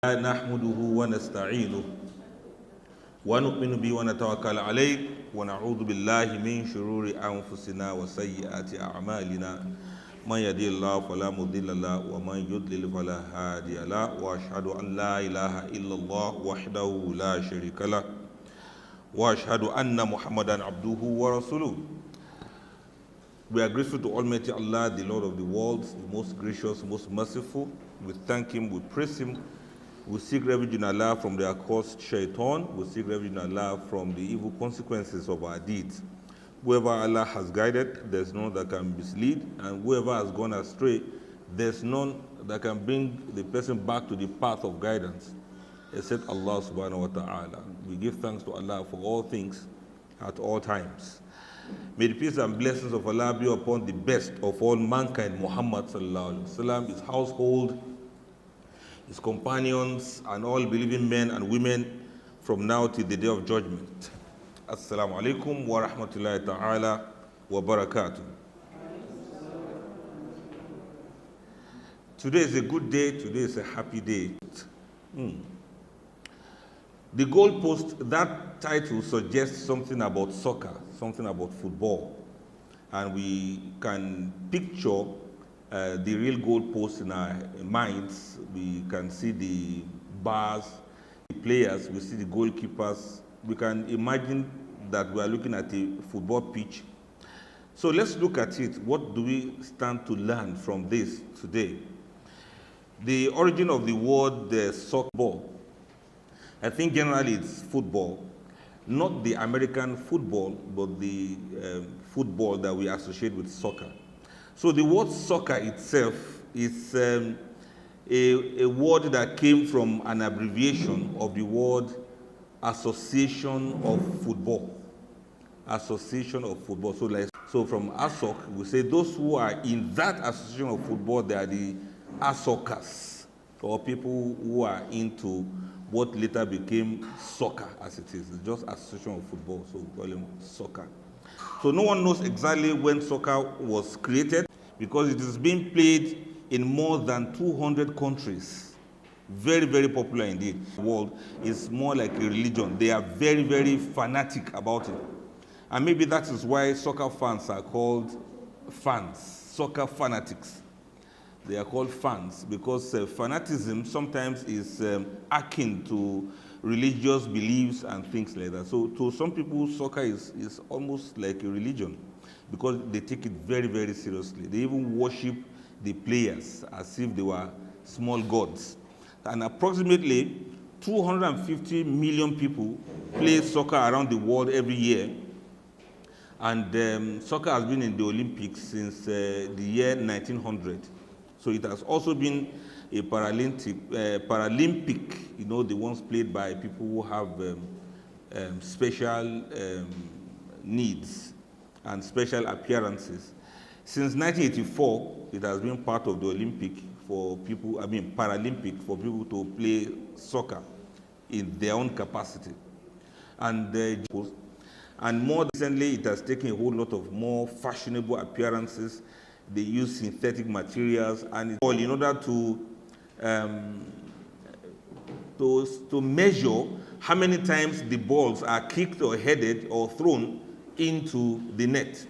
نحمده ونستعينه ونؤمن به ونتوكل عليه ونعوذ بالله من شرور أنفسنا وسيئات أعمالنا من يهده الله فلا مضل له ومن يضلل فلا هادي له وأشهد أن لا إله إلا الله وحده لا شريك له وأشهد أن محمدا عبده ورسوله. We are grateful to Almighty Allah, the Lord of the worlds, the most gracious, most merciful. We thank Him, we praise Him. We seek refuge in Allah from the accursed shaitan. We seek refuge in Allah from the evil consequences of our deeds. Whoever Allah has guided, there's none that can mislead. And whoever has gone astray, there's none that can bring the person back to the path of guidance, except Allah subhanahu wa ta'ala. We give thanks to Allah for all things at all times. May the peace and blessings of Allah be upon the best of all mankind, Muhammad sallallahu alaihi wasallam, his household, his companions, and all believing men and women from now till the day of judgment. Assalamu alaikum wa rahmatullahi ta'ala wa barakatuh. Today is a good day, today is a happy day. The goalpost, that title suggests something about soccer, something about football. And we can picture the real goalposts in our minds. We can see the bars, the players, we see the goalkeepers. We can imagine that we are looking at a football pitch. So let's look at it. What do we stand to learn from this today? The origin of the word soccer ball, I think generally it's football, not the American football, but the football that we associate with soccer. So the word soccer itself is a word that came from an abbreviation of the word Association of Football. Association of Football. So from ASOC, we say those who are in that association of football, they are the ASOCers, or people who are into what later became soccer as it is. It's just Association of Football, so we call them soccer. So no one knows exactly when soccer was created, because it is being played in more than 200 countries. Very, very popular indeed. The world is more like a religion. They are very, very fanatic about it. And maybe that is why soccer fans are called fans, soccer fanatics. They are called fans because fanaticism sometimes is akin to religious beliefs and things like that. So to some people, soccer is almost like a religion because they take it very, very seriously. They even worship the players as if they were small gods. And approximately 250 million people play soccer around the world every year. And soccer has been in the Olympics since the year 1900. So it has also been a Paralympic, the ones played by people who have special needs and special appearances. Since 1984, it has been part of the Olympic for people, Paralympic for people to play soccer in their own capacity. And more recently, it has taken a whole lot of more fashionable appearances. They use synthetic materials, and it's all in order to measure how many times the balls are kicked or headed or thrown into the net,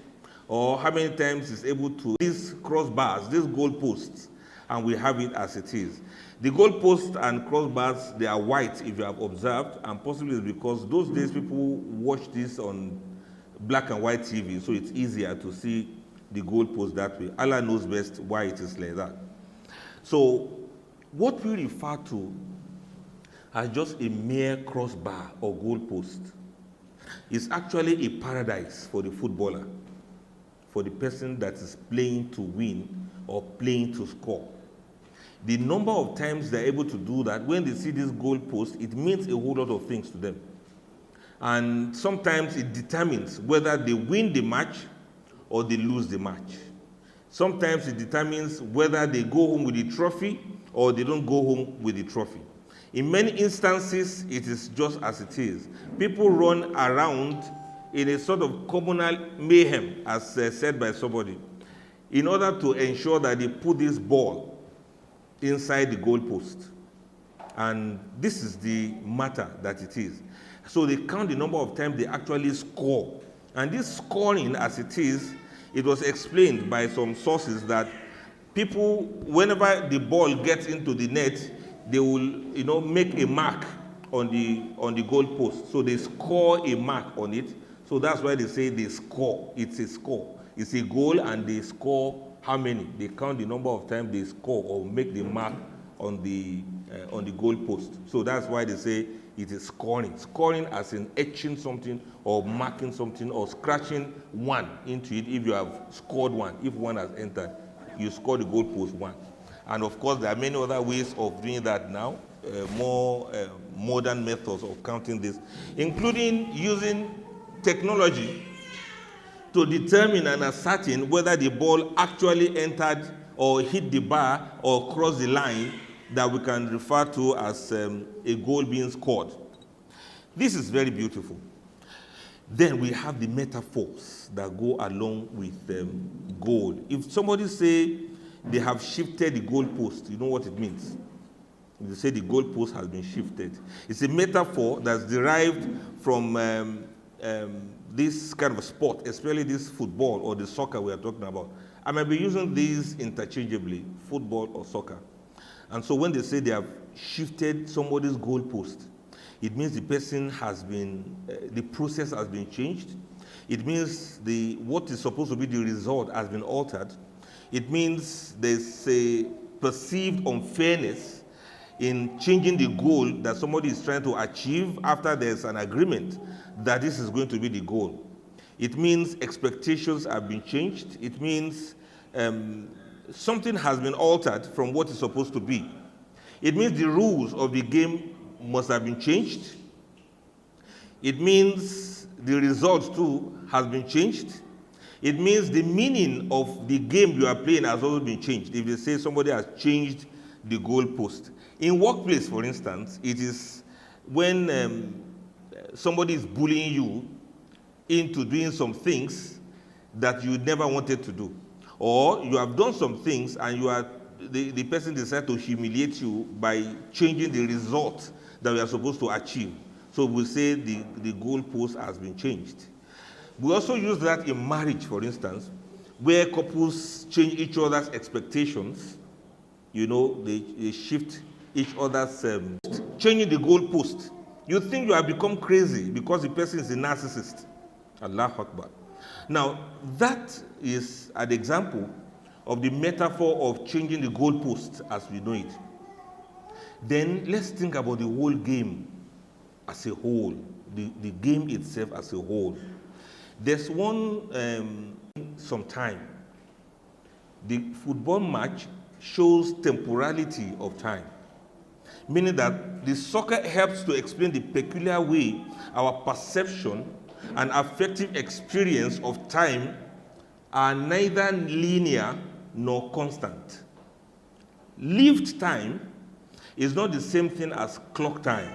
or how many times it's able to these crossbars, these goalposts, and we have it as it is. The goalposts and crossbars, they are white if you have observed, and possibly it's because those days people watch this on black and white TV, so it's easier to see the goalpost that way. Allah knows best why it is like that. So what we refer to as just a mere crossbar or goalpost is actually a paradise for the footballer, for the person that is playing to win or playing to score. The number of times they're able to do that, when they see this goalpost, it means a whole lot of things to them. And sometimes it determines whether they win the match or they lose the match. Sometimes it determines whether they go home with the trophy or they don't go home with the trophy. In many instances, it is just as it is. People run around in a sort of communal mayhem, as said by somebody, in order to ensure that they put this ball inside the goalpost. And this is the matter that it is. So they count the number of times they actually score. And this scoring, as it is, it was explained by some sources that people, whenever the ball gets into the net, they will, make a mark on the goal post. So they score a mark on it. So that's why they say they score. It's a score. It's a goal, and they score how many? They count the number of times they score or make the mark on the goal post. So that's why they say it is scoring. Scoring as in etching something or marking something or scratching one into it. If you have scored one, if one has entered, you score the goal post one. And of course, there are many other ways of doing that now, more modern methods of counting this, including using technology to determine and ascertain whether the ball actually entered or hit the bar or crossed the line that we can refer to as a goal being scored. This is very beautiful. Then we have the metaphors that go along with goal. If somebody say they have shifted the goal post, you know what it means. If they say the goal post has been shifted, it's a metaphor that's derived from this kind of sport, especially this football or the soccer we are talking about. I might be using these interchangeably, football or soccer. And so when they say they have shifted somebody's goal post, it means the person has been, the process has been changed. It means what is supposed to be the result has been altered. It means there's a perceived unfairness in changing the goal that somebody is trying to achieve after there's an agreement that this is going to be the goal. It means expectations have been changed. It means something has been altered from what is supposed to be. It means the rules of the game must have been changed. It means the result too has been changed. It means the meaning of the game you are playing has also been changed. If they say somebody has changed the goal post. In workplace, for instance, it is when somebody is bullying you into doing some things that you never wanted to do. Or you have done some things and the person decided to humiliate you by changing the result that we are supposed to achieve. So we say the goal post has been changed. We also use that in marriage, for instance, where couples change each other's expectations. They shift each other's, changing the goal post. You think you have become crazy because the person is a narcissist. Allahu Akbar. Now, that is an example of the metaphor of changing the goalpost as we know it. Then let's think about the whole game as a whole, the game itself as a whole. There's some time. The football match shows temporality of time, meaning that the soccer helps to explain the peculiar way our perception and affective experience of time are neither linear nor constant. Lived time is not the same thing as clock time.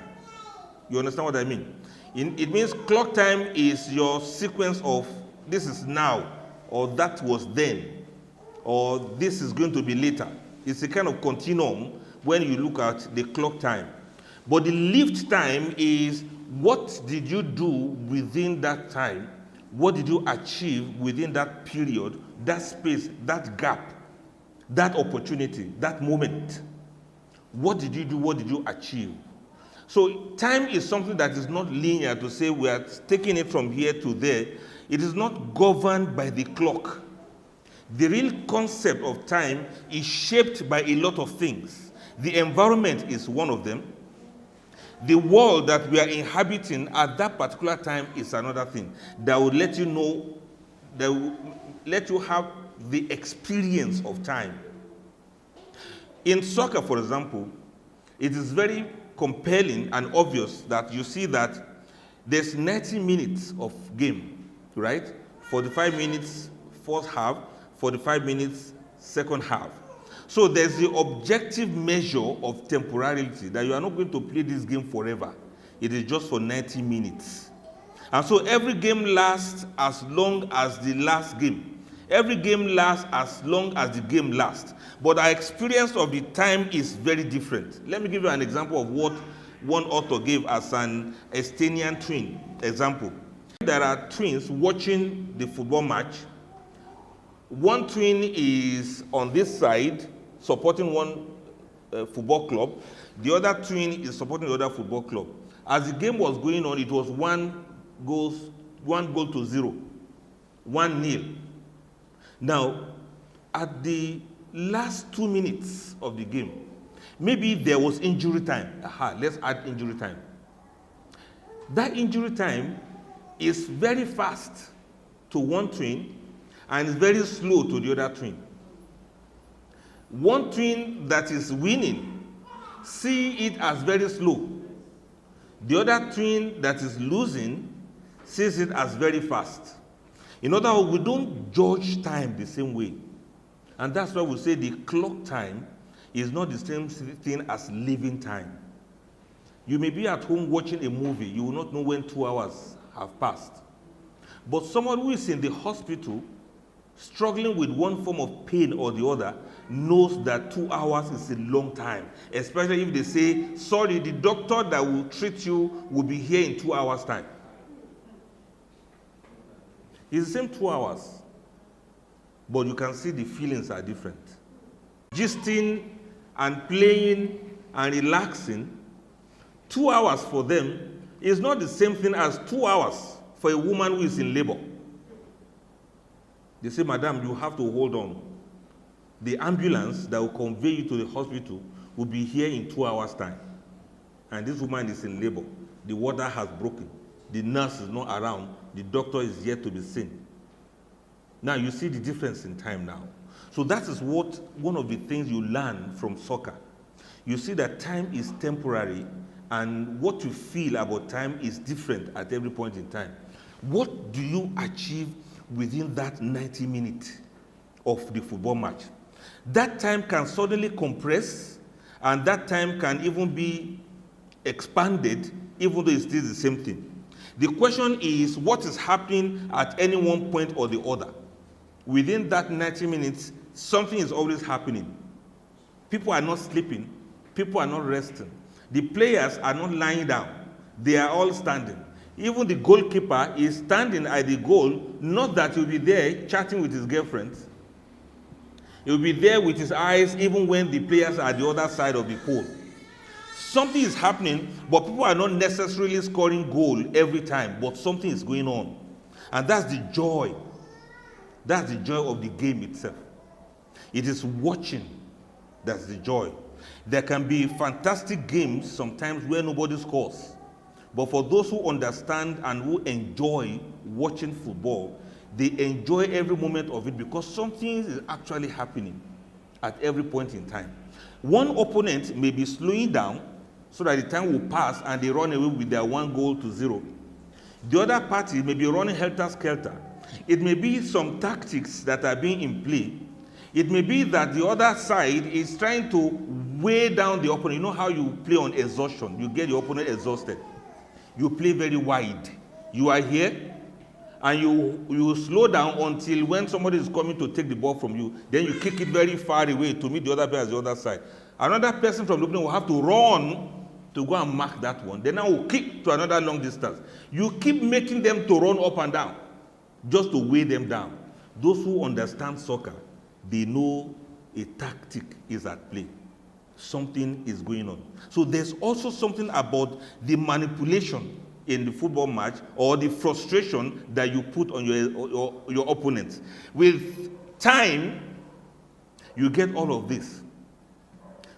You understand what I mean? It means clock time is your sequence of this is now, or that was then, or this is going to be later. It's a kind of continuum when you look at the clock time. But the lived time is what did you do within that time? What did you achieve within that period, that space, that gap, that opportunity, that moment? What did you do? What did you achieve? So time is something that is not linear to say we are taking it from here to there. It is not governed by the clock. The real concept of time is shaped by a lot of things. The environment is one of them. The world that we are inhabiting at that particular time is another thing that will let you know, that will let you have the experience of time. In soccer, for example, it is very compelling and obvious that you see that there's 90 minutes of game, right? 45 minutes first half, 45 minutes second half. So there's the objective measure of temporality, that you are not going to play this game forever. It is just for 90 minutes. And so every game lasts as long as the last game. Every game lasts as long as the game lasts. But our experience of the time is very different. Let me give you an example of what one author gave as an Estonian twin example. There are twins watching the football match. One twin is on this side supporting one football club. The other twin is supporting the other football club. As the game was going on, it was one goal to 0, 1-0. Now, at the last 2 minutes of the game, maybe there was injury time. Let's add injury time. That injury time is very fast to one twin and is very slow to the other twin. One twin that is winning see it as very slow. The other twin that is losing sees it as very fast. In other words, we don't judge time the same way. And that's why we say the clock time is not the same thing as living time. You may be at home watching a movie, you will not know when 2 hours have passed. But someone who is in the hospital, struggling with one form of pain or the other, knows that 2 hours is a long time. Especially if they say, sorry, the doctor that will treat you will be here in 2 hours' time. It's the same 2 hours, but you can see the feelings are different. Gisting and playing and relaxing, 2 hours for them is not the same thing as 2 hours for a woman who is in labor. They say, madam, you have to hold on. The ambulance that will convey you to the hospital will be here in 2 hours' time. And this woman is in labor. The water has broken. The nurse is not around. The doctor is yet to be seen. Now you see the difference in time now. So that is one of the things you learn from soccer. You see that time is temporary, and what you feel about time is different at every point in time. What do you achieve within that 90 minutes of the football match? That time can suddenly compress, and that time can even be expanded, even though it's still the same thing. The question is, what is happening at any one point or the other? Within that 90 minutes, something is always happening. People are not sleeping. People are not resting. The players are not lying down. They are all standing. Even the goalkeeper is standing at the goal, not that he'll be there chatting with his girlfriend. He'll be there with his eyes even when the players are at the other side of the pole. Something is happening, but people are not necessarily scoring goal every time, but something is going on. And that's the joy. That's the joy of the game itself. It is watching. That's the joy. There can be fantastic games sometimes where nobody scores. But for those who understand and who enjoy watching football, they enjoy every moment of it because something is actually happening at every point in time. One opponent may be slowing down so that the time will pass and they run away with their 1-0. The other party may be running helter-skelter. It may be some tactics that are being in play. It may be that the other side is trying to weigh down the opponent. You know how you play on exhaustion. You get the opponent exhausted. You play very wide. You are here, and you slow down until when somebody is coming to take the ball from you, then you kick it very far away to meet the other player on the other side. Another person from the opening will have to run to go and mark that one. Then I will kick to another long distance. You keep making them to run up and down just to weigh them down. Those who understand soccer, they know a tactic is at play. Something is going on. So there's also something about the manipulation in the football match or the frustration that you put on your opponent. With time, you get all of this.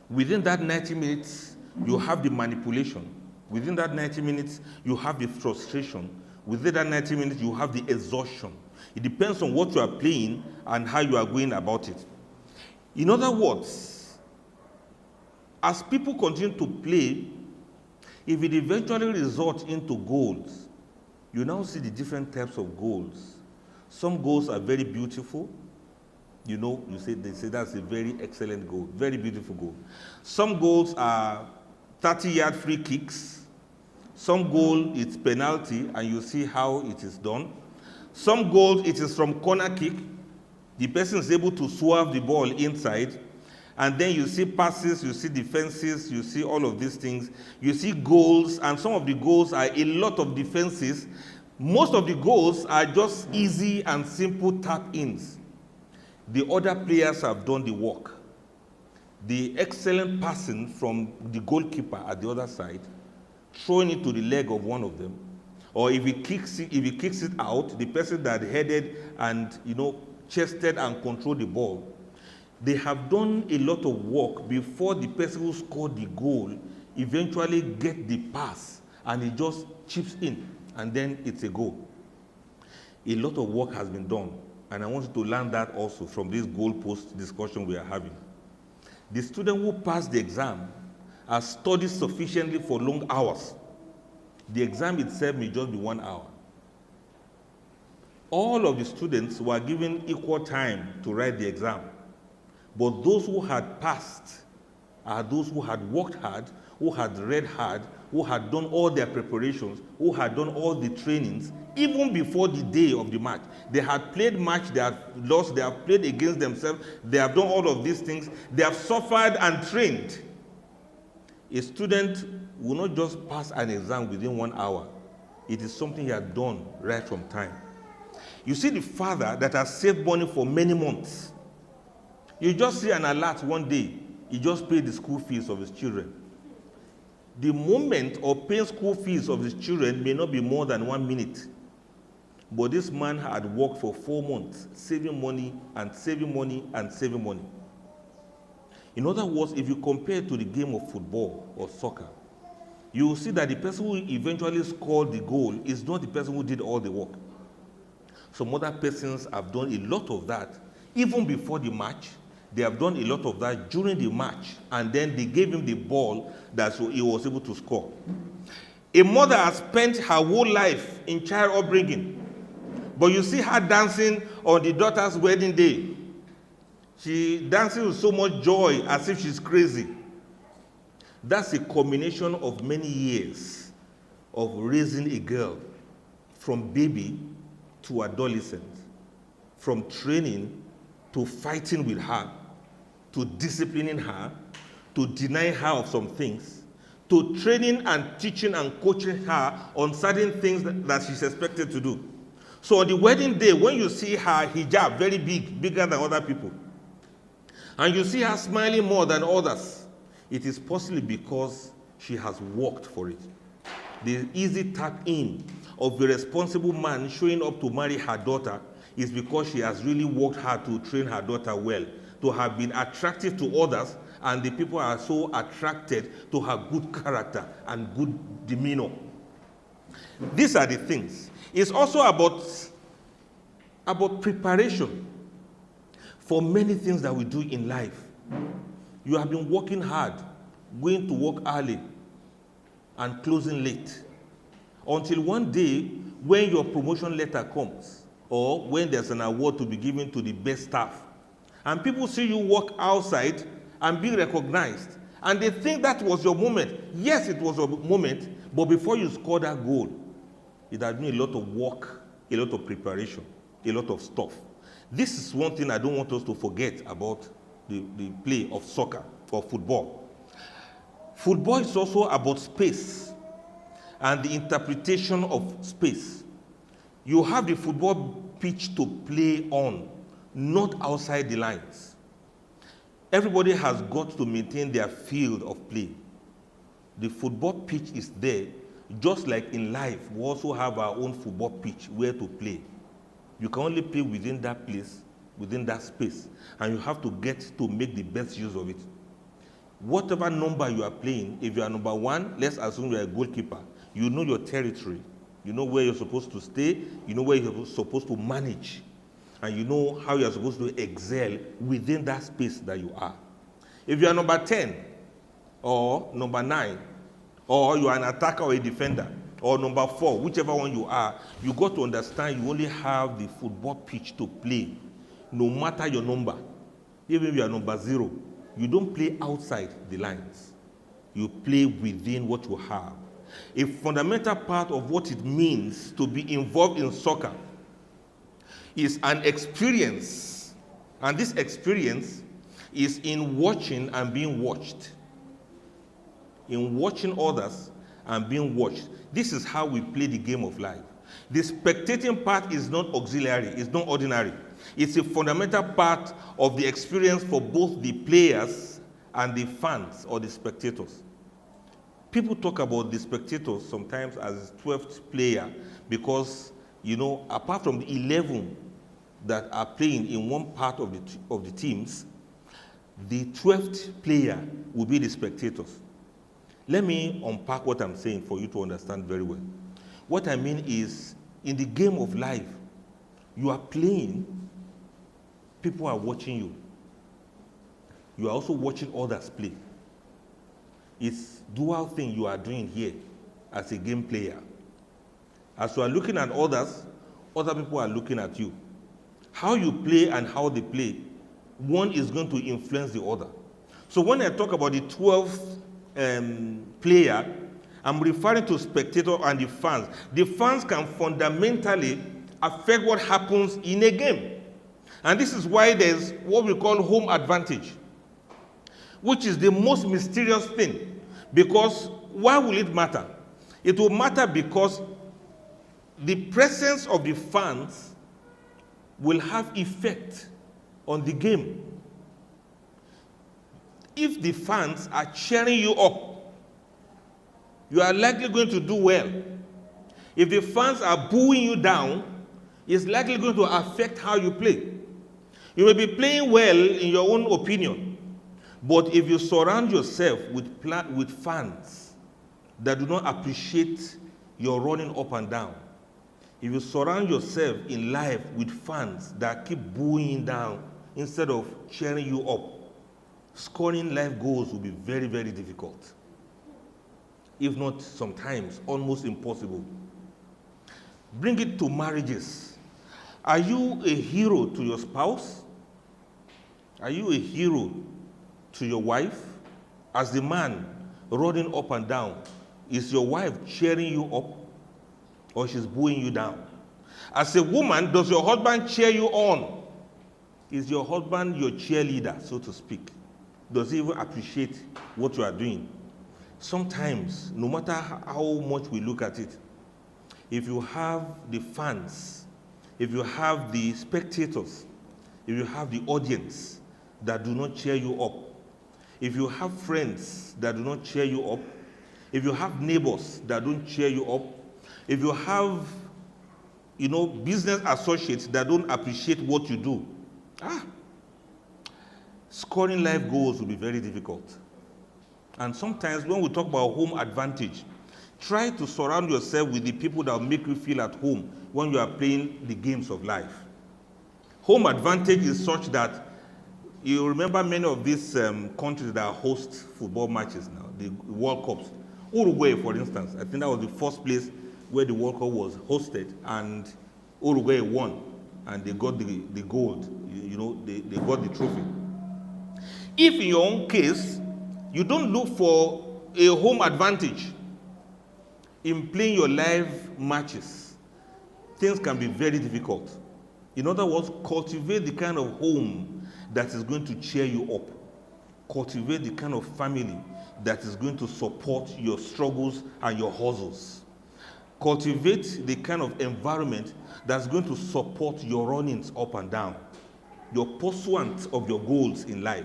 Within that 90 minutes, you have the manipulation. Within that 90 minutes, you have the frustration. Within that 90 minutes, you have the exhaustion. It depends on what you are playing and how you are going about it. In other words, as people continue to play, if it eventually results into goals, you now see the different types of goals. Some goals are very beautiful. You know, they say that's a very excellent goal, very beautiful goal. Some goals are 30-yard free kicks. Some goal, it's penalty, and you see how it is done. Some goals, it is from corner kick. The person is able to swerve the ball inside, and then you see passes, you see defenses, you see all of these things. You see goals, and some of the goals are a lot of defenses. Most of the goals are just easy and simple tap-ins. The other players have done the work. The excellent passing from the goalkeeper at the other side, throwing it to the leg of one of them, or if he kicks it out, the person that headed and chested and controlled the ball, they have done a lot of work before the person who scored the goal eventually get the pass, and he just chips in, and then it's a goal. A lot of work has been done, and I want you to learn that also from this goalpost discussion we are having. The student who passed the exam has studied sufficiently for long hours. The exam itself may just be 1 hour. All of the students were given equal time to write the exam. But those who had passed are those who had worked hard, who had read hard, who had done all their preparations, who had done all the trainings, even before the day of the match. They had played match, they had lost, they have played against themselves, they have done all of these things, they have suffered and trained. A student will not just pass an exam within 1 hour. It is something he had done right from time. You see the father that has saved money for many months. You just see an alert one day, he just paid the school fees of his children. The moment of paying school fees of his children may not be more than 1 minute. But this man had worked for 4 months, saving money and saving money and saving money. In other words, if you compare to the game of football or soccer, you will see that the person who eventually scored the goal is not the person who did all the work. Some other persons have done a lot of that even before the match. They have done a lot of that during the match, and then they gave him the ball that so he was able to score. A mother has spent her whole life in child upbringing, but you see her dancing on the daughter's wedding day. She dances with so much joy as if she's crazy. That's a combination of many years of raising a girl from baby to adolescent, from training to fighting with her, to disciplining her, to denying her of some things, to training and teaching and coaching her on certain things that she's expected to do. So on the wedding day, when you see her hijab very big, bigger than other people, and you see her smiling more than others, it is possibly because she has worked for it. The easy tap-in of a responsible man showing up to marry her daughter is because she has really worked hard to train her daughter well, to have been attractive to others, and the people are so attracted to her good character and good demeanor. These are the things. It's also about preparation for many things that we do in life. You have been working hard, going to work early and closing late, until one day when your promotion letter comes, or when there's an award to be given to the best staff, and people see you work outside and be recognized, and they think that was your moment. Yes, it was your moment, but before you score that goal, it has been a lot of work, a lot of preparation, a lot of stuff. This is one thing I don't want us to forget about the play of soccer or football. Football is also about space and the interpretation of space. You have the football pitch to play on, not outside the lines. Everybody has got to maintain their field of play. The football pitch is there, just like in life, we also have our own football pitch where to play. You can only play within that place, within that space, and you have to get to make the best use of it. Whatever number you are playing, if you are number 1, let's assume you are a goalkeeper. You know your territory. You know where you're supposed to stay. You know where you're supposed to manage. And you know how you're supposed to excel within that space that you are. If you are number 10 or number 9, or you are an attacker or a defender, or number 4, whichever one you are, you got to understand you only have the football pitch to play, no matter your number. Even if you are number 0, you don't play outside the lines. You play within what you have. A fundamental part of what it means to be involved in soccer is an experience And this experience is in watching and being watched. In watching others and being watched. This is how we play the game of life. The spectating part is not auxiliary, it's not ordinary. It's a fundamental part of the experience for both the players and the fans or the spectators. People talk about the spectators sometimes as 12th player because, apart from the 11 that are playing in one part of the teams, the 12th player will be the spectators. Let me unpack what I'm saying for you to understand very well. What I mean is, in the game of life, you are playing, people are watching you. You are also watching others play. It's dual thing you are doing here as a game player. As you are looking at others, other people are looking at you. How you play and how they play, one is going to influence the other. So when I talk about the 12th player, I'm referring to spectator and the fans. The fans can fundamentally affect what happens in a game. And this is why there's what we call home advantage, which is the most mysterious thing. Because why will it matter? It will matter because the presence of the fans will have effect on the game. If the fans are cheering you up, you are likely going to do well. If the fans are booing you down, it's likely going to affect how you play. You may be playing well in your own opinion, but if you surround yourself with fans that do not appreciate your running up and down, if you surround yourself in life with fans that keep booing down instead of cheering you up, scoring life goals will be very, very difficult. If not sometimes almost impossible. Bring it to marriages. Are you a hero to your spouse? Are you a hero to your wife? As the man running up and down, is your wife cheering you up or she's booing you down? As a woman, does your husband cheer you on? Is your husband your cheerleader, so to speak? Does he even appreciate what you are doing? Sometimes, no matter how much we look at it, if you have the fans, if you have the spectators, if you have the audience that do not cheer you up, if you have friends that do not cheer you up, if you have neighbors that don't cheer you up, if you have, business associates that don't appreciate what you do, scoring life goals will be very difficult. And sometimes when we talk about home advantage, try to surround yourself with the people that will make you feel at home when you are playing the games of life. Home advantage is such that you remember many of these countries that host football matches now, the World Cups. Uruguay, for instance, I think that was the first place where the World Cup was hosted, and Uruguay won, and they got the gold, they got the trophy. If in your own case, you don't look for a home advantage in playing your live matches, things can be very difficult. In other words, cultivate the kind of home that is going to cheer you up. Cultivate the kind of family that is going to support your struggles and your hustles. Cultivate the kind of environment that's going to support your runnings up and down, your pursuit of your goals in life.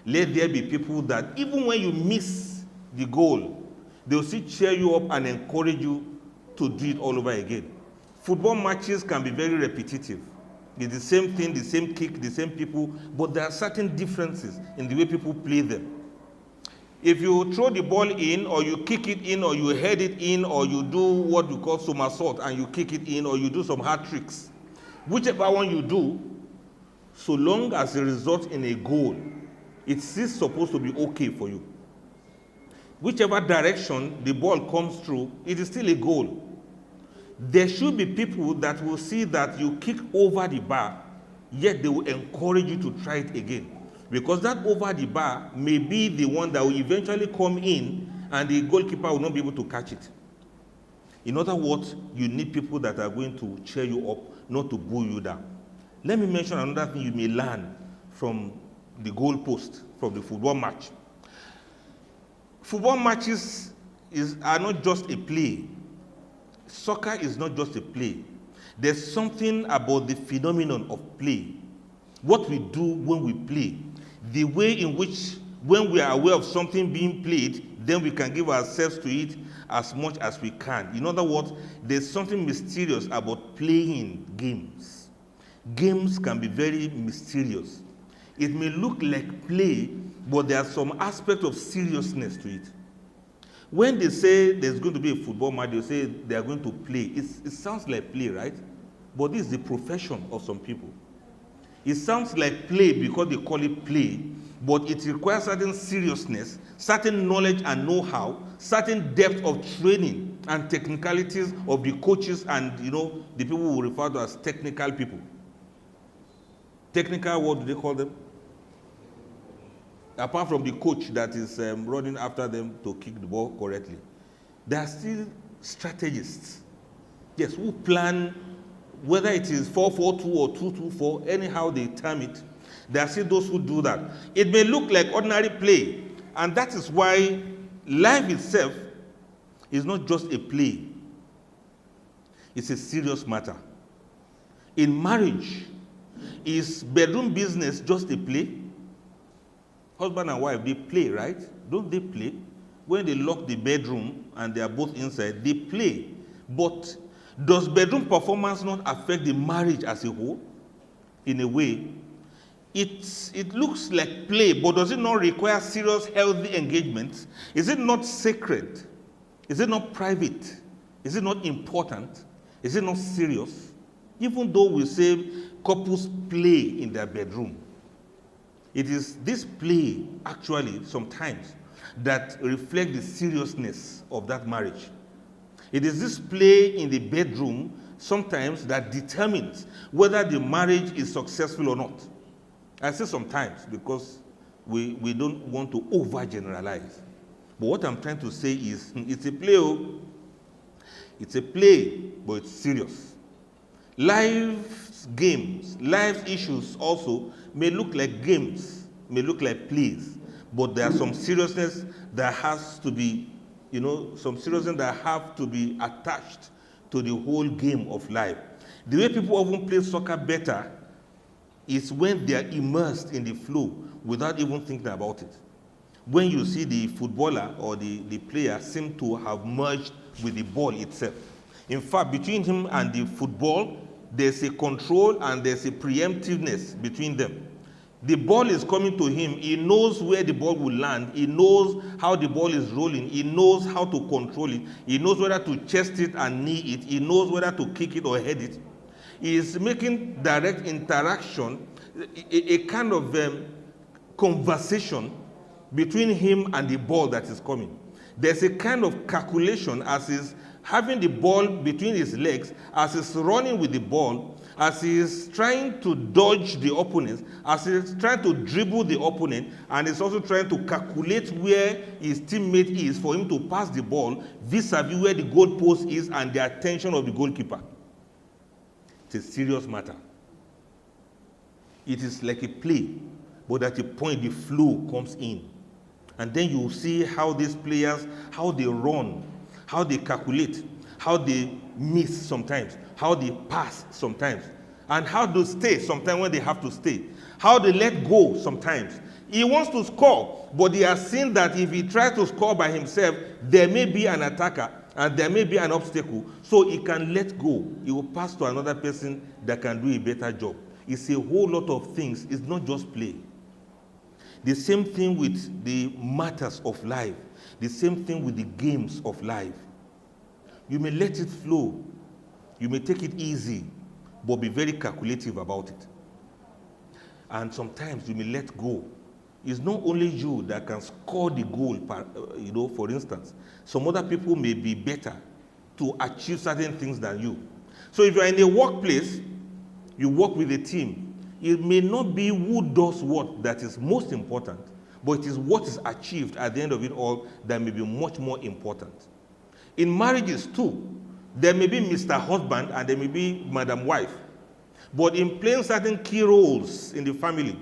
Let there be people that even when you miss the goal, they'll still cheer you up and encourage you to do it all over again. Football matches can be very repetitive. It's the same thing, the same kick, the same people, but there are certain differences in the way people play them. If you throw the ball in, or you kick it in, or you head it in, or you do what we call somersault and you kick it in, or you do some hard tricks, whichever one you do, so long as it results in a goal, it's still supposed to be okay for you. Whichever direction the ball comes through, it is still a goal. There should be people that will see that you kick over the bar, yet they will encourage you to try it again. Because that over the bar may be the one that will eventually come in and the goalkeeper will not be able to catch it. In other words, you need people that are going to cheer you up, not to boo you down. Let me mention another thing you may learn from the goal post, from the football match. Football matches are not just a play. Soccer is not just a play. There's something about the phenomenon of play. What we do when we play, the way in which when we are aware of something being played, then we can give ourselves to it as much as we can. In other words, there's something mysterious about playing games. Games can be very mysterious. It may look like play, but there are some aspect of seriousness to it. When they say there's going to be a football match, they say they are going to play. It sounds like play, right? But this is the profession of some people. It sounds like play because they call it play, but it requires certain seriousness, certain knowledge and know-how, certain depth of training and technicalities of the coaches and, the people who refer to as technical people. Technical, what do they call them? Apart from the coach that is running after them to kick the ball correctly. There are still strategists, yes, who plan, whether it is 4-4-2 or 2-2-4, anyhow they term it. There are still those who do that. It may look like ordinary play, and that is why life itself is not just a play. It's a serious matter. In marriage, is bedroom business just a play? Husband and wife, they play, right? Don't they play? When they lock the bedroom and they are both inside, they play. But does bedroom performance not affect the marriage as a whole? In a way, it looks like play, but does it not require serious, healthy engagement? Is it not sacred? Is it not private? Is it not important? Is it not serious? Even though we say couples play in their bedroom, it is this play, actually, sometimes, that reflects the seriousness of that marriage. It is this play in the bedroom, sometimes, that determines whether the marriage is successful or not. I say sometimes because we don't want to overgeneralize. But what I'm trying to say is, it's a play. It's a play, but it's serious. Life's games, life's issues also may look like games, may look like plays, but there are some seriousness that has to be, some seriousness that have to be attached to the whole game of life. The way people often play soccer better is when they are immersed in the flow without even thinking about it. When you see the footballer or the player seem to have merged with the ball itself. In fact, between him and the football, there's a control and there's a preemptiveness between them. The ball is coming to him. He knows where the ball will land. He knows how the ball is rolling. He knows how to control it. He knows whether to chest it and knee it. He knows whether to kick it or head it. He is making direct interaction, a kind of conversation between him and the ball that is coming. There's a kind of calculation as he's having the ball between his legs, as he's running with the ball, as he is trying to dodge the opponent, as he is trying to dribble the opponent, and he's also trying to calculate where his teammate is for him to pass the ball vis-a-vis where the goalpost is and the attention of the goalkeeper. It's a serious matter. It is like a play, but at a point the flow comes in. And then you see how these players, how they run, how they calculate, how they miss sometimes, how they pass sometimes, and how they stay sometimes when they have to stay, how they let go sometimes. He wants to score, but he has seen that if he tries to score by himself, there may be an attacker and there may be an obstacle, so he can let go. He will pass to another person that can do a better job. It's a whole lot of things. It's not just play. The same thing with the matters of life. The same thing with the games of life. You may let it flow. You may take it easy, but be very calculative about it. And sometimes you may let go. It's not only you that can score the goal, for instance. Some other people may be better to achieve certain things than you. So if you're in a workplace, you work with a team. It may not be who does what that is most important, but it is what is achieved at the end of it all that may be much more important. In marriages too, there may be Mr. Husband and there may be Madam Wife. But in playing certain key roles in the family,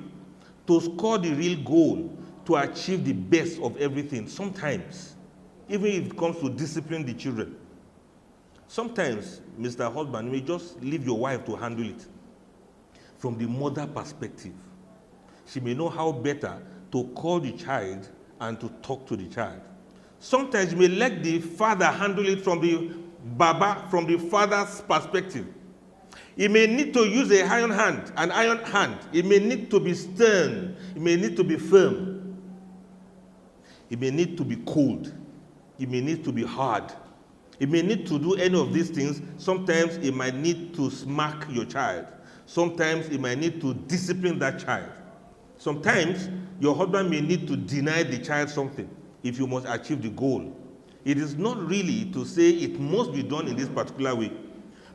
to score the real goal, to achieve the best of everything, sometimes, even if it comes to discipline the children, sometimes, Mr. Husband, you may just leave your wife to handle it. From the mother perspective, she may know how better to call the child and to talk to the child. Sometimes you may let the father handle it from the father's perspective. He may need to use an iron hand. It may need to be stern. It may need to be firm. It may need to be cold. It may need to be hard. It may need to do any of these things. Sometimes it might need to smack your child. Sometimes it might need to discipline that child. Sometimes your husband may need to deny the child something if you must achieve the goal. It is not really to say it must be done in this particular way,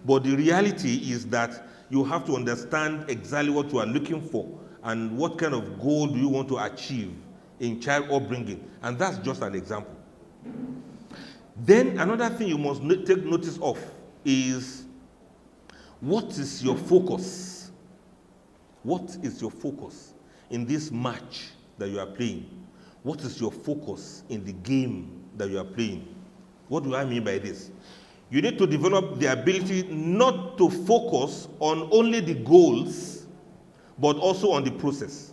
but the reality is that you have to understand exactly what you are looking for and what kind of goal do you want to achieve in child upbringing. And that's just an example. Then another thing you must take notice of is, what is your focus? What is your focus in this match that you are playing? What is your focus in the game that you are playing? What do I mean by this? You need to develop the ability not to focus on only the goals, but also on the process.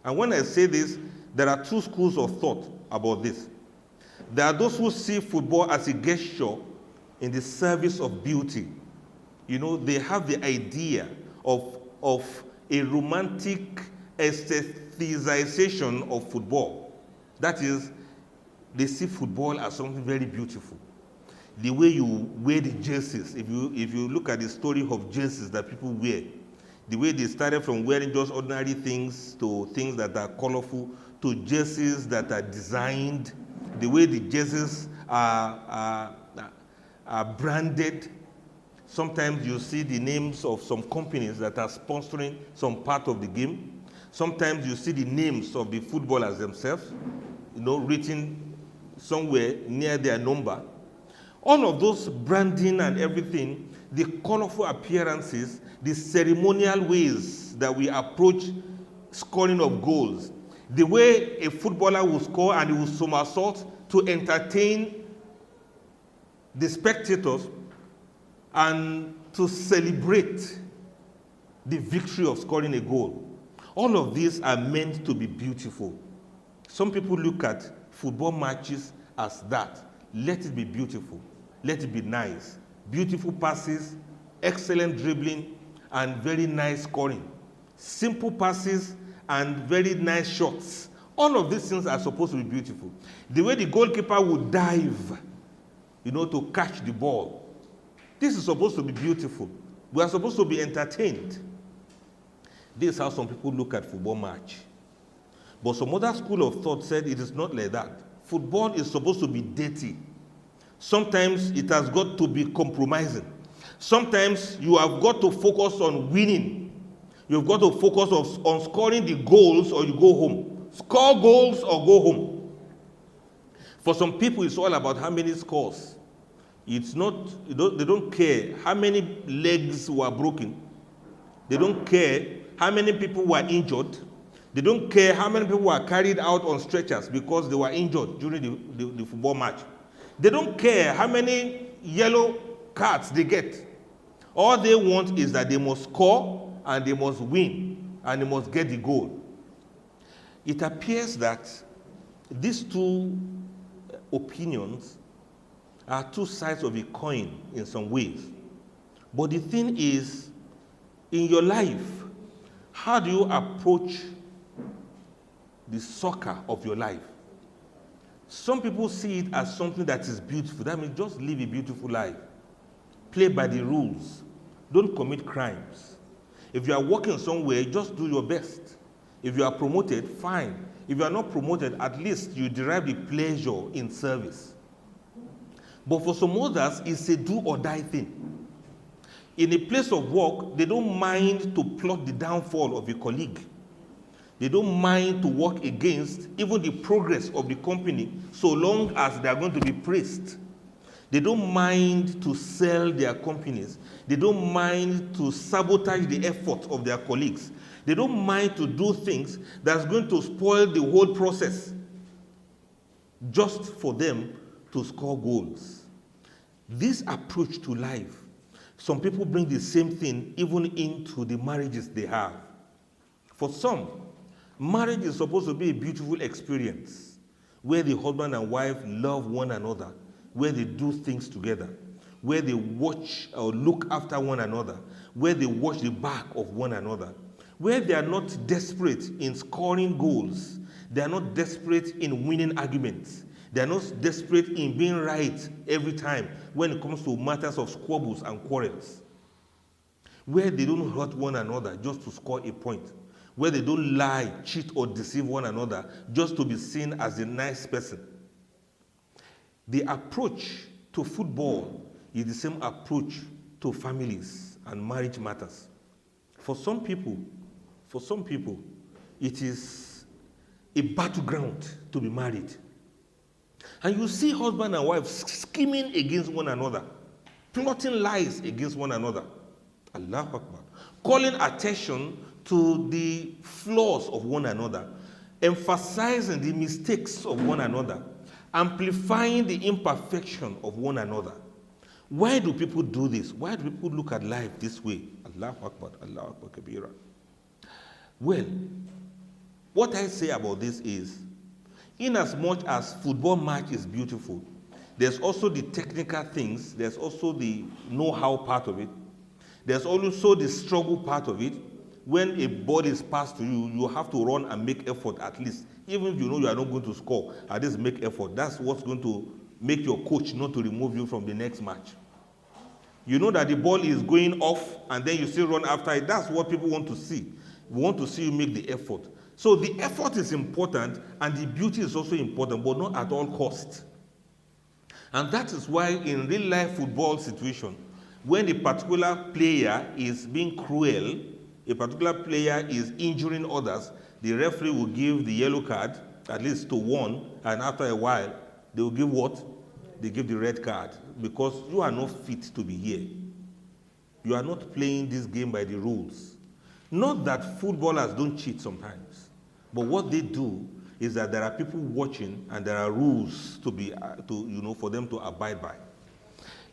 And when I say this, there are two schools of thought about this. There are those who see football as a gesture in the service of beauty. You know, they have the idea of a romantic aestheticization of football. That is, they see football as something very beautiful. The way you wear the jerseys, if you look at the story of jerseys that people wear, the way they started from wearing just ordinary things to things that are colorful, to jerseys that are designed, the way the jerseys are branded. Sometimes you see the names of some companies that are sponsoring some part of the game. Sometimes you see the names of the footballers themselves, written somewhere near their number. All of those branding and everything, the colorful appearances, the ceremonial ways that we approach scoring of goals, the way a footballer will score and he will somersault to entertain the spectators and to celebrate the victory of scoring a goal. All of these are meant to be beautiful. Some people look at football matches as that. Let it be beautiful. Let it be nice. Beautiful passes, excellent dribbling, and very nice scoring. Simple passes and very nice shots. All of these things are supposed to be beautiful. The way the goalkeeper would dive, to catch the ball. This is supposed to be beautiful. We are supposed to be entertained. This is how some people look at football match. But some other school of thought said it is not like that. Football is supposed to be dirty. Sometimes it has got to be compromising. Sometimes you have got to focus on winning. You've got to focus on scoring the goals or you go home. Score goals or go home. For some people, it's all about how many scores. It's not, they don't care how many legs were broken. They don't care how many people were injured. They don't care how many people were carried out on stretchers because they were injured during the football match. They don't care how many yellow cards they get. All they want is that they must score and they must win and they must get the goal. It appears that these two opinions are two sides of a coin in some ways. But the thing is, in your life, how do you approach the soccer of your life? Some people see it as something that is beautiful. That means just live a beautiful life. Play by the rules. Don't commit crimes. If you are working somewhere, just do your best. If you are promoted, fine. If you are not promoted, at least you derive the pleasure in service. But for some others, it's a do or die thing. In a place of work, they don't mind to plot the downfall of a colleague. They don't mind to work against even the progress of the company so long as they are going to be praised. They don't mind to sell their companies. They don't mind to sabotage the effort of their colleagues. They don't mind to do things that's going to spoil the whole process just for them to score goals. This approach to life, some people bring the same thing even into the marriages they have. For some, marriage is supposed to be a beautiful experience where the husband and wife love one another, where they do things together, where they watch or look after one another, where they watch the back of one another, where they are not desperate in scoring goals. They are not desperate in winning arguments. They are not desperate in being right every time when it comes to matters of squabbles and quarrels. Where they don't hurt one another just to score a point. Where they don't lie, cheat, or deceive one another just to be seen as a nice person. The approach to football is the same approach to families and marriage matters. For some people, it is a battleground to be married. And you see husband and wife scheming against one another, plotting lies against one another. Allahu Akbar. Calling attention to the flaws of one another, emphasizing the mistakes of one another, amplifying the imperfection of one another. Why do people do this? Why do people look at life this way? Allahu Akbar, Allahu Akbar Kabira. Well, what I say about this is, in as much as football match is beautiful, there's also the technical things, there's also the know-how part of it, there's also the struggle part of it. When a ball is passed to you, you have to run and make effort at least. Even if you know you are not going to score, at least make effort. That's what's going to make your coach not to remove you from the next match. You know that the ball is going off and then you still run after it. That's what people want to see. We want to see you make the effort. So the effort is important and the beauty is also important, but not at all cost. And that is why in real life football situation, when a particular player is being cruel, a particular player is injuring others, the referee will give the yellow card, at least to one, and after a while, they will give what? They give the red card, because you are not fit to be here. You are not playing this game by the rules. Not that footballers don't cheat sometimes, but what they do is that there are people watching and there are rules for them to abide by.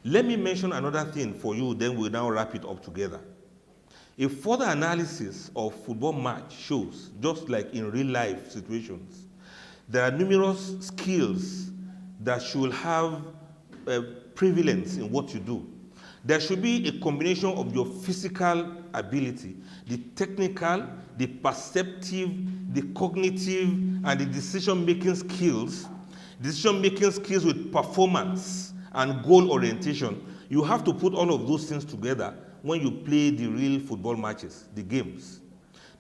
Let me mention another thing for you, then we'll now wrap it up together. A further analysis of football match shows, just like in real life situations, there are numerous skills that should have prevalence in what you do. There should be a combination of your physical ability, the technical, the perceptive, the cognitive, and the decision-making skills with performance and goal orientation. You have to put all of those things together when you play the real football matches, the games.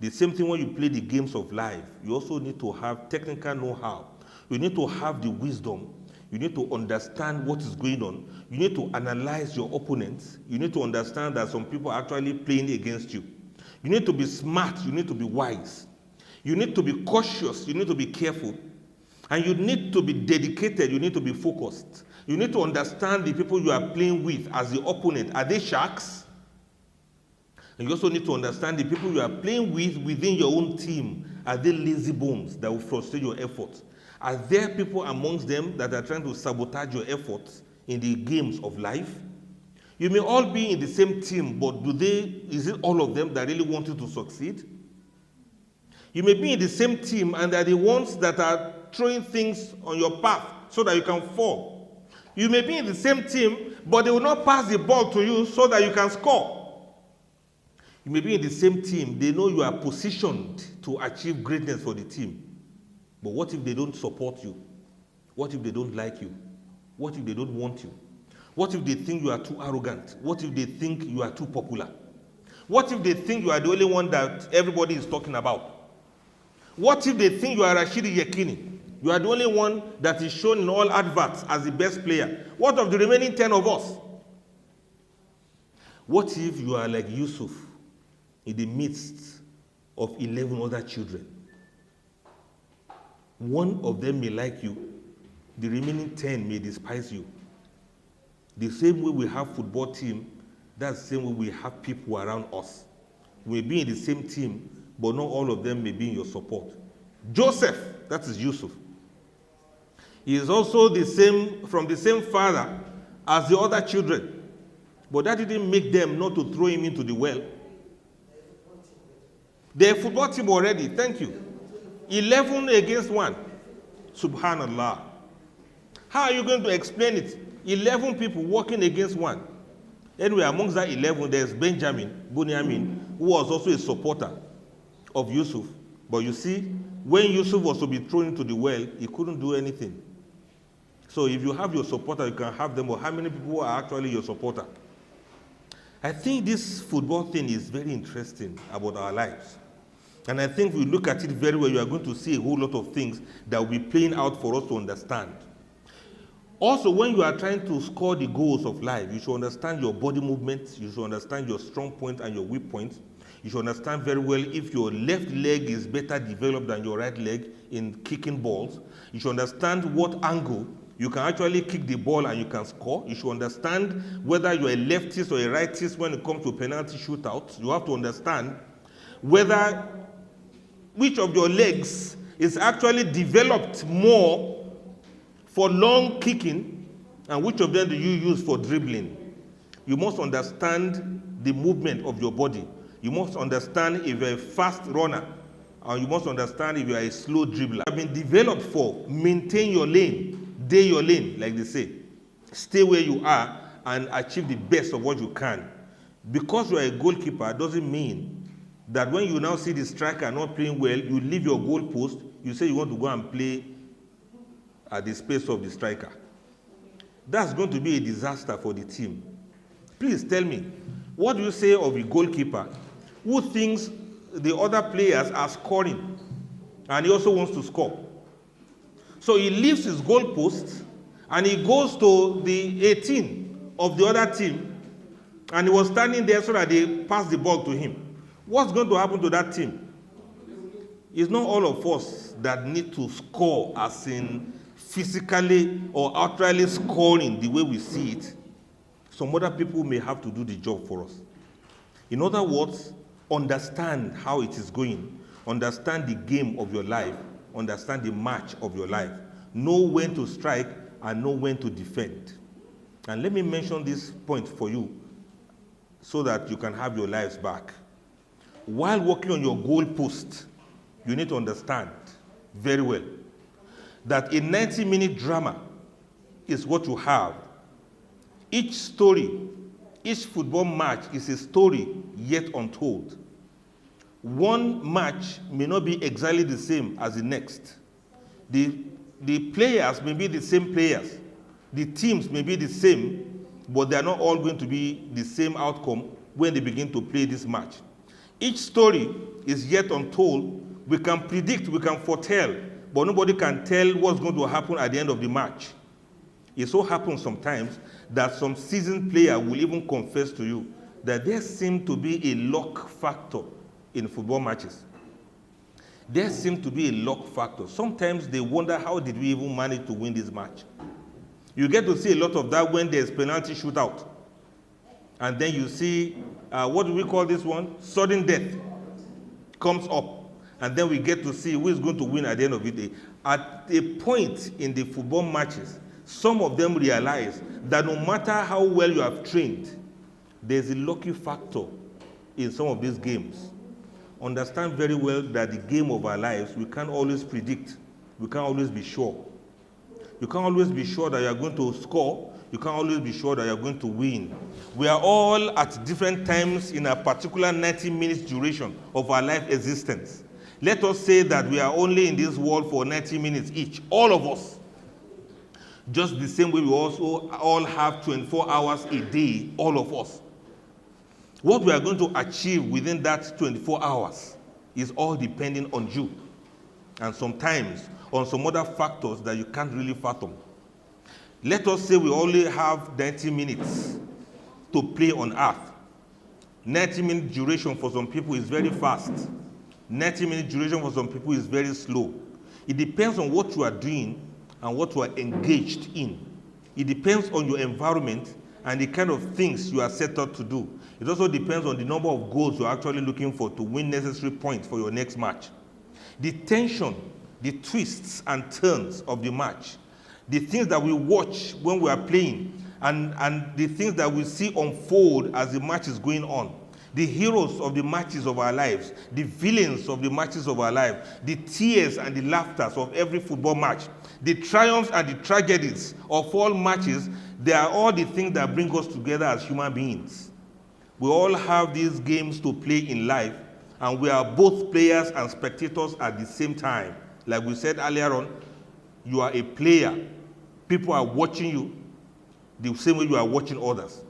The same thing when you play the games of life. You also need to have technical know-how. You need to have the wisdom. You need to understand what is going on. You need to analyze your opponents. You need to understand that some people are actually playing against you. You need to be smart. You need to be wise. You need to be cautious. You need to be careful. And you need to be dedicated. You need to be focused. You need to understand the people you are playing with as the opponent. Are they sharks? And you also need to understand the people you are playing with within your own team. Are they lazy bones that will frustrate your efforts? Are there people amongst them that are trying to sabotage your efforts in the games of life? You may all be in the same team, but is it all of them that really want you to succeed? You may be in the same team and they're the ones that are throwing things on your path so that you can fall. You may be in the same team, but they will not pass the ball to you so that you can score. You may be in the same team, they know you are positioned to achieve greatness for the team. But what if they don't support you? What if they don't like you? What if they don't want you? What if they think you are too arrogant? What if they think you are too popular? What if they think you are the only one that everybody is talking about? What if they think you are Rashidi Yekini? You are the only one that is shown in all adverts as the best player. What of the remaining 10 of us? What if you are like Yusuf in the midst of 11 other children? One of them may like you, the remaining 10 may despise you. The same way we have football team, that's the same way we have people around us. We may be in the same team, but not all of them may be in your support. Joseph, that is Yusuf, he is also from the same father as the other children. But that didn't make them not to throw him into the well. They're a football team already, thank you. 11 against 1. Subhanallah. How are you going to explain it? 11 people working against 1. Anyway, amongst that 11, there's Bunyamin, who was also a supporter of Yusuf. But you see, when Yusuf was to be thrown into the well, he couldn't do anything. So if you have your supporter, you can have them. But how many people are actually your supporter? I think this football thing is very interesting about our lives. And I think if we look at it very well, you are going to see a whole lot of things that will be playing out for us to understand. Also, when you are trying to score the goals of life, you should understand your body movements, you should understand your strong point and your weak points. You should understand very well if your left leg is better developed than your right leg in kicking balls. You should understand what angle you can actually kick the ball and you can score. You should understand whether you're a leftist or a rightist when it comes to penalty shootouts. You have to understand whether which of your legs is actually developed more for long kicking and which of them do you use for dribbling. You must understand the movement of your body. You must understand if you're a fast runner, and you must understand if you're a slow dribbler. Have been developed for maintain your lane, day your lane, like they say. Stay where you are and achieve the best of what you can. Because you're a goalkeeper doesn't mean that when you now see the striker not playing well, you leave your goal post, you say you want to go and play at the space of the striker. That's going to be a disaster for the team. Please tell me, what do you say of a goalkeeper who thinks the other players are scoring and he also wants to score? So he leaves his goal post and he goes to the 18 of the other team and he was standing there so that they pass the ball to him. What's going to happen to that team? It's not all of us that need to score as in physically or outrightly scoring the way we see it. Some other people may have to do the job for us. In other words, understand how it is going. Understand the game of your life. Understand the match of your life. Know when to strike and know when to defend. And let me mention this point for you so that you can have your lives back. While working on your goal post, you need to understand very well that a 90-minute drama is what you have. Each story, each football match is a story yet untold. One match may not be exactly the same as the next. The players may be the same players. The teams may be the same, but they are not all going to be the same outcome when they begin to play this match. Each story is yet untold. We can predict, we can foretell, but nobody can tell what's going to happen at the end of the match. It so happens sometimes that some seasoned player will even confess to you that there seems to be a luck factor in football matches. There seems to be a luck factor. Sometimes they wonder, how did we even manage to win this match? You get to see a lot of that when there's penalty shootout. And then you see, what do we call this one? Sudden death comes up. And then we get to see who is going to win at the end of the day. At a point in the football matches, some of them realize that no matter how well you have trained, there's a lucky factor in some of these games. Understand very well that the game of our lives, we can't always predict. We can't always be sure. You can't always be sure that you're going to score. You can't always be sure that you're going to win. We are all at different times in a particular 90 minutes duration of our life existence. Let us say that we are only in this world for 90 minutes each, all of us. Just the same way we also all have 24 hours a day, all of us. What we are going to achieve within that 24 hours is all depending on you. And sometimes on some other factors that you can't really fathom. Let us say we only have 90 minutes to play on earth. 90-minute duration for some people is very fast. 90-minute duration for some people is very slow. It depends on what you are doing and what you are engaged in. It depends on your environment. and the kind of things you are set out to do. It also depends on the number of goals you're actually looking for to win necessary points for your next match. The tension, the twists and turns of the match, the things that we watch when we are playing, and the things that we see unfold as the match is going on, the heroes of the matches of our lives, the villains of the matches of our lives, the tears and the laughters of every football match, the triumphs and the tragedies of all matches, they are all the things that bring us together as human beings. We all have these games to play in life, and we are both players and spectators at the same time. Like we said earlier on, you are a player. People are watching you the same way you are watching others.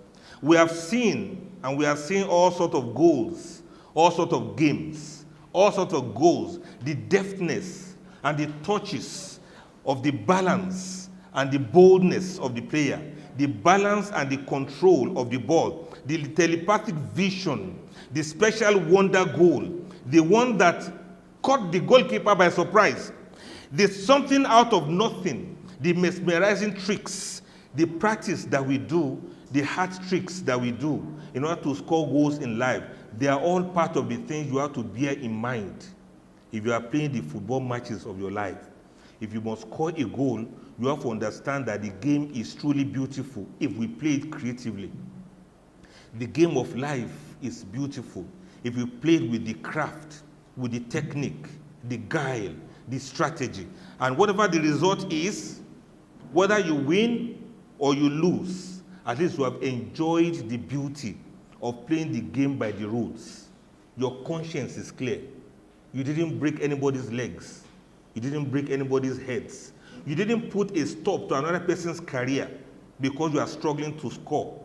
We have seen, and we are seeing all sorts of goals, all sorts of games, all sorts of goals, the deftness and the touches of the balance and the boldness of the player, the balance and the control of the ball, the telepathic vision, the special wonder goal, the one that caught the goalkeeper by surprise, the something out of nothing, the mesmerizing tricks, the practice that we do, the hat tricks that we do in order to score goals in life. They are all part of the things you have to bear in mind if you are playing the football matches of your life. If you must score a goal, you have to understand that the game is truly beautiful if we play it creatively. The game of life is beautiful if you play it with the craft, with the technique, the guile, the strategy. And whatever the result is, whether you win or you lose, at least you have enjoyed the beauty of playing the game by the rules. Your conscience is clear. You didn't break anybody's legs. You didn't break anybody's heads. You didn't put a stop to another person's career because you are struggling to score.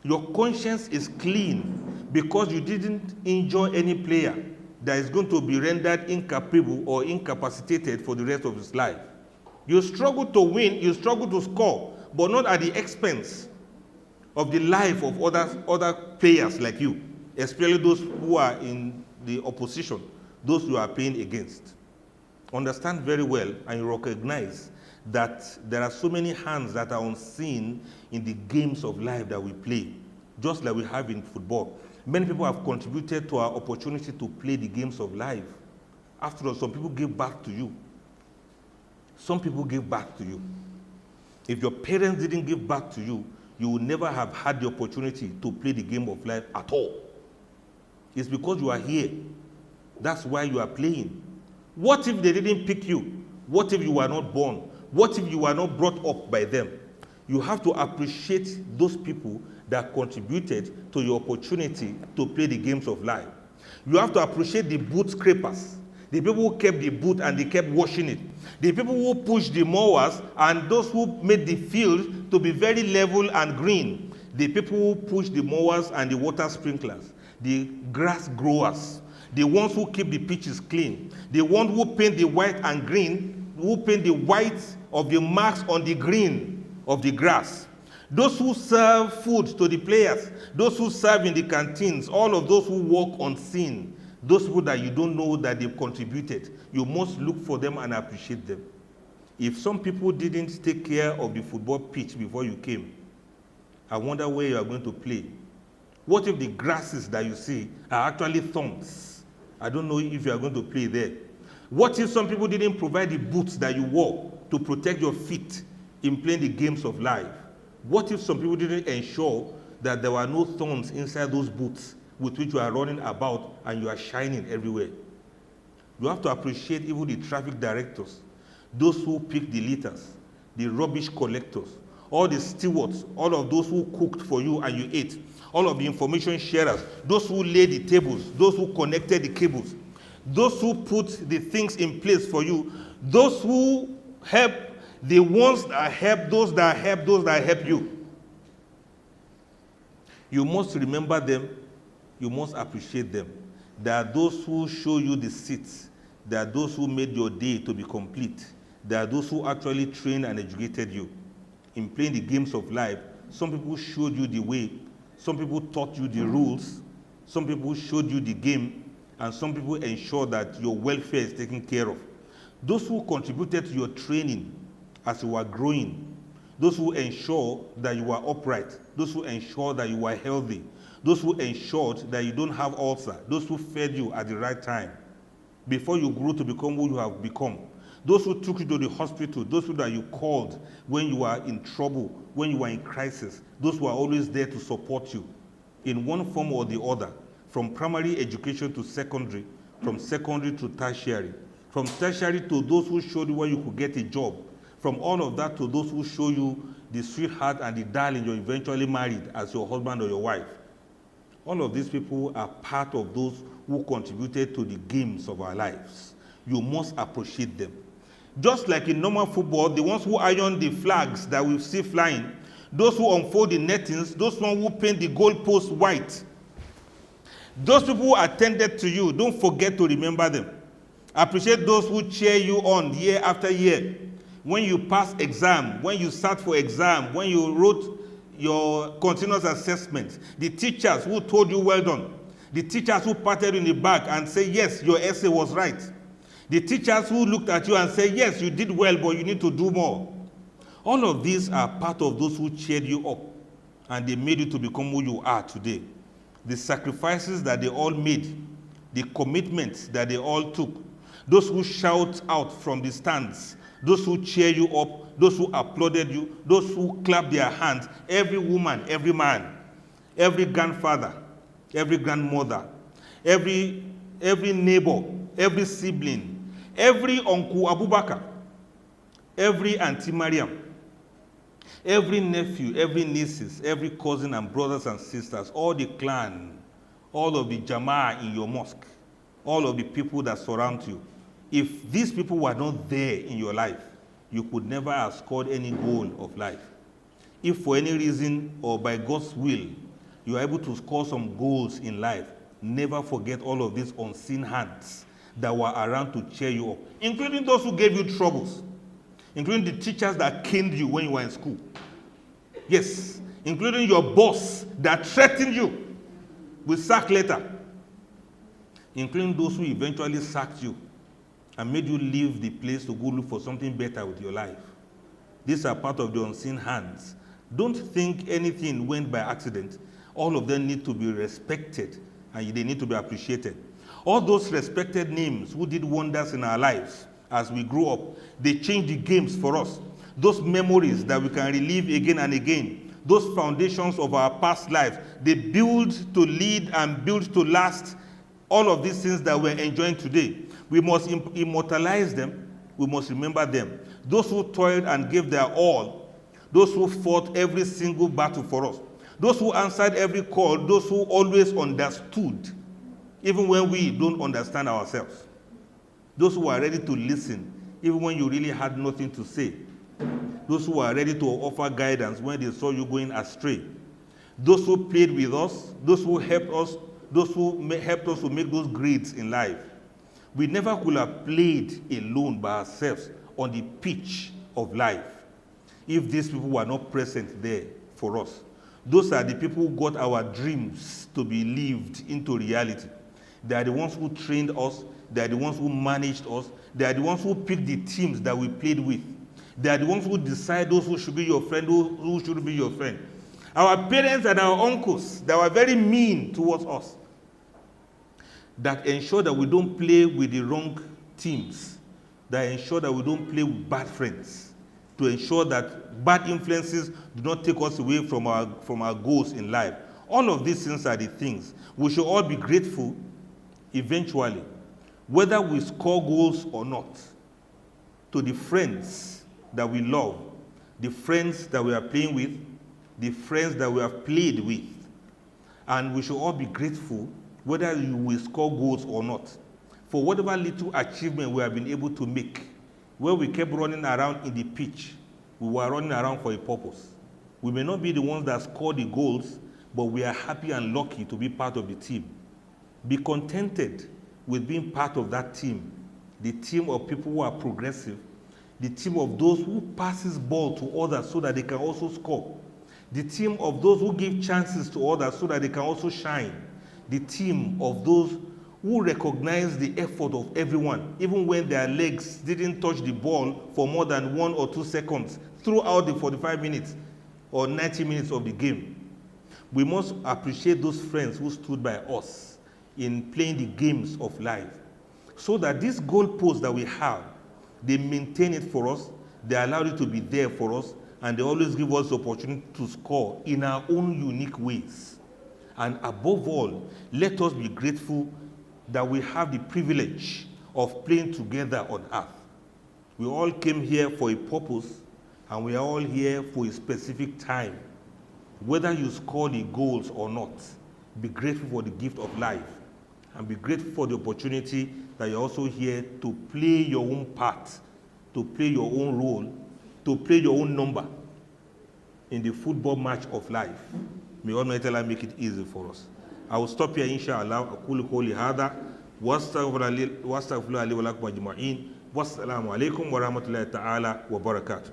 Your conscience is clean because you didn't injure any player that is going to be rendered incapable or incapacitated for the rest of his life. You struggle to win, you struggle to score, but not at the expense of the life of other players like you, especially those who are in the opposition, those you are playing against. Understand very well and you recognize that there are so many hands that are unseen in the games of life that we play, just like we have in football. Many people have contributed to our opportunity to play the games of life. After all, some people give back to you. Some people give back to you. If your parents didn't give back to you, you would never have had the opportunity to play the game of life at all. It's because you are here. That's why you are playing. What if they didn't pick you? What if you were not born? What if you were not brought up by them? You have to appreciate those people that contributed to your opportunity to play the games of life. You have to appreciate the boot scrapers, the people who kept the boot and they kept washing it, the people who pushed the mowers and those who made the field to be very level and green, the people who pushed the mowers and the water sprinklers, the grass growers, the ones who keep the pitches clean, the ones who paint the white and green, who paint the white of the marks on the green of the grass, those who serve food to the players, those who serve in the canteens, all of those who work unseen, those people that you don't know that they've contributed, you must look for them and appreciate them. If some people didn't take care of the football pitch before you came, I wonder where you are going to play. What if the grasses that you see are actually thorns? I don't know if you are going to play there. What if some people didn't provide the boots that you wore to protect your feet in playing the games of life? What if some people didn't ensure that there were no thorns inside those boots with which you are running about and you are shining everywhere? You have to appreciate even the traffic directors, those who pick the litters, the rubbish collectors, all the stewards, all of those who cooked for you and you ate, all of the information sharers, those who laid the tables, those who connected the cables, those who put the things in place for you, those who help, the ones that help, those that help, those that help you. You must remember them. You must appreciate them. There are those who show you the seats. There are those who made your day to be complete. There are those who actually trained and educated you. In playing the games of life, some people showed you the way. Some people taught you the rules. Some people showed you the game. And some people ensured that your welfare is taken care of. Those who contributed to your training as you were growing, those who ensure that you are upright, those who ensure that you are healthy, those who ensured that you don't have ulcer, those who fed you at the right time before you grew to become who you have become, those who took you to the hospital, those who that you called when you are in trouble, when you are in crisis, those who are always there to support you in one form or the other, from primary education to secondary, from secondary to tertiary, from tertiary to those who showed you where you could get a job, from all of that to those who show you the sweetheart and the darling you eventually married as your husband or your wife. All of these people are part of those who contributed to the games of our lives. You must appreciate them. Just like in normal football, the ones who iron the flags that we see flying, those who unfold the nettings, those ones who paint the goalposts white, those people who attended to you, don't forget to remember them. Appreciate those who cheer you on year after year. When you pass exam, when you sat for exam, when you wrote your continuous assessment, the teachers who told you well done, the teachers who patted you in the back and said, yes, your essay was right, the teachers who looked at you and said, yes, you did well, but you need to do more. All of these are part of those who cheered you up, and they made you to become who you are today. The sacrifices that they all made, the commitments that they all took, those who shout out from the stands, those who cheer you up, those who applauded you, those who clap their hands, every woman, every man, every grandfather, every grandmother, every neighbor, every sibling, every Uncle Abubakar, every Auntie Mariam, every nephew, every nieces, every cousin and brothers and sisters, all the clan, all of the Jama'ah in your mosque, all of the people that surround you. If these people were not there in your life, you could never have scored any goal of life. If for any reason or by God's will, you are able to score some goals in life, never forget all of these unseen hands that were around to cheer you up, including those who gave you troubles, including the teachers that caned you when you were in school. Yes, including your boss that threatened you with sack letter, including those who eventually sacked you and made you leave the place to go look for something better with your life. These are part of the unseen hands. Don't think anything went by accident. All of them need to be respected and they need to be appreciated. All those respected names who did wonders in our lives as we grew up, they changed the games for us. Those memories that we can relive again and again, those foundations of our past lives, they build to lead and build to last all of these things that we're enjoying today. We must immortalize them. We must remember them. Those who toiled and gave their all, those who fought every single battle for us, those who answered every call, those who always understood, even when we don't understand ourselves, those who are ready to listen, even when you really had nothing to say, those who are ready to offer guidance when they saw you going astray, those who played with us, those who helped us to make those grades in life. We never could have played alone by ourselves on the pitch of life if these people were not present there for us. Those are the people who got our dreams to be lived into reality. They are the ones who trained us. They are the ones who managed us. They are the ones who picked the teams that we played with. They are the ones who decide those who should be your friend, who shouldn't be your friend. Our parents and our uncles, they were very mean towards us, that ensure that we don't play with the wrong teams, that ensure that we don't play with bad friends, to ensure that bad influences do not take us away from our goals in life. All of these things are the things. We should all be grateful eventually, whether we score goals or not, to the friends that we love, the friends that we are playing with, the friends that we have played with. And we should all be grateful whether you will score goals or not, for whatever little achievement we have been able to make. Where we kept running around in the pitch, we were running around for a purpose. We may not be the ones that score the goals, but we are happy and lucky to be part of the team. Be contented with being part of that team, the team of people who are progressive, the team of those who passes ball to others so that they can also score, the team of those who give chances to others so that they can also shine, the team of those who recognize the effort of everyone, even when their legs didn't touch the ball for more than 1 or 2 seconds throughout the 45 minutes or 90 minutes of the game. We must appreciate those friends who stood by us in playing the games of life, so that these goalposts that we have, they maintain it for us, they allow it to be there for us, and they always give us the opportunity to score in our own unique ways. And above all, let us be grateful that we have the privilege of playing together on earth. We all came here for a purpose, and we are all here for a specific time. Whether you score the goals or not, be grateful for the gift of life, and be grateful for the opportunity that you're also here to play your own part, to play your own role, to play your own number in the football match of life. May Almighty Allah make it easy for us. I will stop here, inshallah. أقول قولي هذا واستغفر الله لي ولكم أجمعين. والسلام عليكم ورحمة الله تعالى وبركاته.